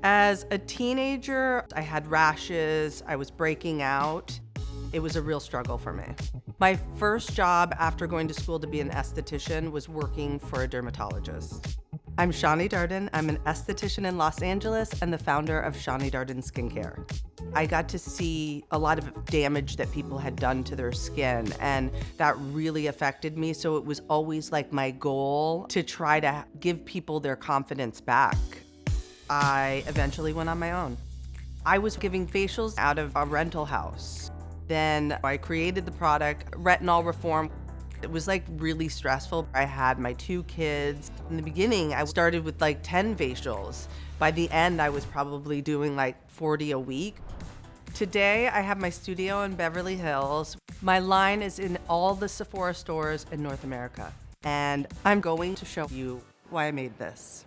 As a teenager, I had rashes, I was breaking out. It was a real struggle for me. My first job after going to school to be an esthetician was working for a dermatologist. I'm Shani Darden. I'm an esthetician in Los Angeles and the founder of Shani Darden Skincare. I got to see a lot of damage that people had done to their skin, and that really affected me. So it was always like my goal to try to give people their confidence back. I eventually went on my own. I was giving facials out of a rental house. Then I created the product, retinol reform. It was like really stressful. I had my 2 kids. In the beginning, I started with like 10 facials. By the end, I was probably doing like 40 a week. Today, I have my studio in Beverly Hills. My line is in all the Sephora stores in North America. And I'm going to show you why I made this.